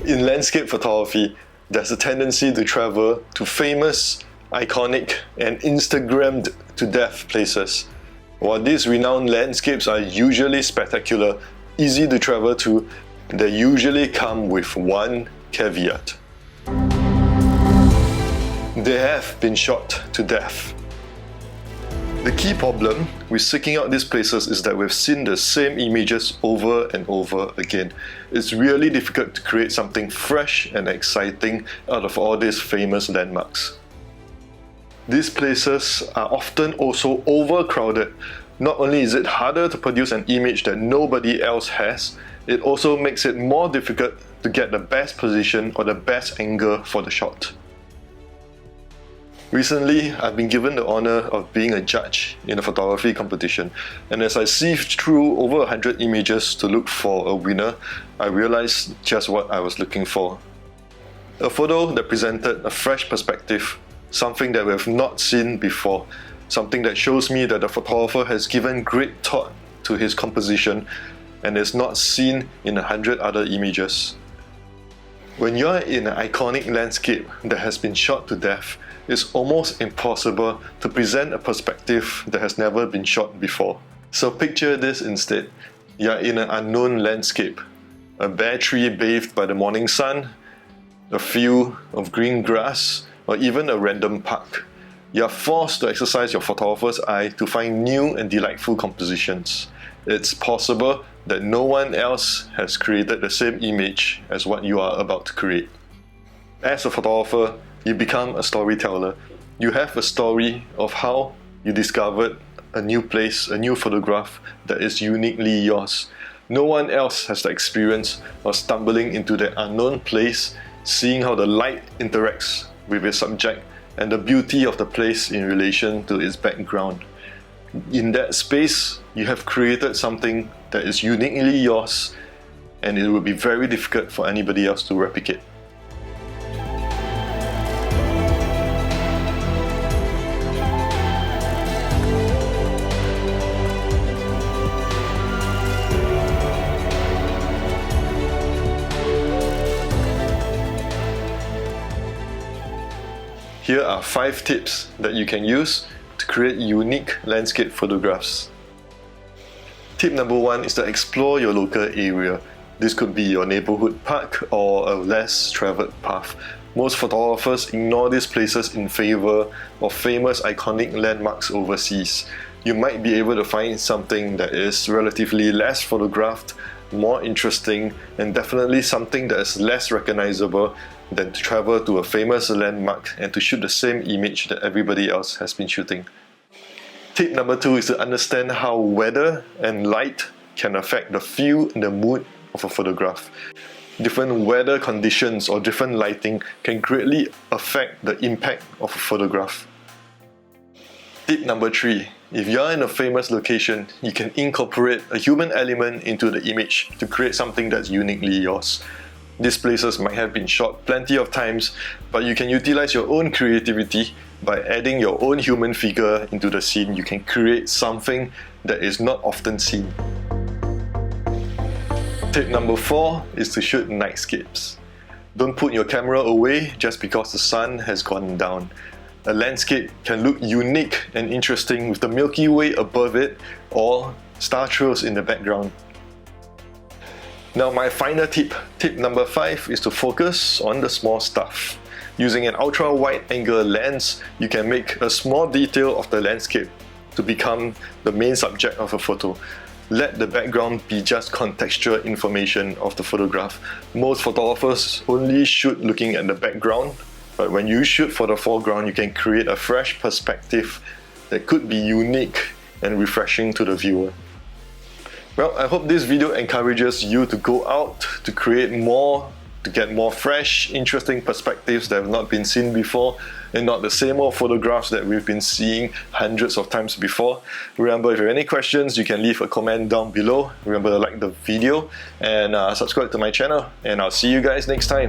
In landscape photography, there's a tendency to travel to famous, iconic, and Instagrammed to death places. While these renowned landscapes are usually spectacular, easy to travel to, they usually come with one caveat. They have been shot to death. The key problem with seeking out these places is that we've seen the same images over and over again. It's really difficult to create something fresh and exciting out of all these famous landmarks. These places are often also overcrowded. Not only is it harder to produce an image that nobody else has, it also makes it more difficult to get the best position or the best angle for the shot. Recently, I've been given the honor of being a judge in a photography competition, and as I sieved through over 100 images to look for a winner, I realized just what I was looking for. A photo that presented a fresh perspective, something that we have not seen before, something that shows me that the photographer has given great thought to his composition and is not seen in 100 other images. When you're in an iconic landscape that has been shot to death, it's almost impossible to present a perspective that has never been shot before. So picture this instead. You're in an unknown landscape. A bare tree bathed by the morning sun, a field of green grass, or even a random park. You're forced to exercise your photographer's eye to find new and delightful compositions. It's possible that no one else has created the same image as what you are about to create. As a photographer, you become a storyteller. You have a story of how you discovered a new place, a new photograph that is uniquely yours. No one else has the experience of stumbling into that unknown place, seeing how the light interacts with its subject and the beauty of the place in relation to its background. In that space, you have created something that is uniquely yours, and it will be very difficult for anybody else to replicate. Here are 5 tips that you can use to create unique landscape photographs. Tip number 1 is to explore your local area. This could be your neighborhood park or a less traveled path. Most photographers ignore these places in favor of famous iconic landmarks overseas. You might be able to find something that is relatively less photographed, more interesting, and definitely something that is less recognizable than to travel to a famous landmark and to shoot the same image that everybody else has been shooting. Tip number 2 is to understand how weather and light can affect the feel and the mood of a photograph. Different weather conditions or different lighting can greatly affect the impact of a photograph. Tip number 3. If you're in a famous location, you can incorporate a human element into the image to create something that's uniquely yours. These places might have been shot plenty of times, but you can utilize your own creativity by adding your own human figure into the scene. You can create something that is not often seen. Tip number 4 is to shoot nightscapes. Don't put your camera away just because the sun has gone down. A landscape can look unique and interesting with the Milky Way above it or star trails in the background. Now my final tip number 5 is to focus on the small stuff. Using an ultra-wide angle lens, you can make a small detail of the landscape to become the main subject of a photo. Let the background be just contextual information of the photograph. Most photographers only shoot looking at the background, but when you shoot for the foreground, you can create a fresh perspective that could be unique and refreshing to the viewer. Well, I hope this video encourages you to go out, to create more, to get more fresh, interesting perspectives that have not been seen before, and not the same old photographs that we've been seeing hundreds of times before. Remember, if you have any questions, you can leave a comment down below. Remember to like the video and subscribe to my channel, and I'll see you guys next time.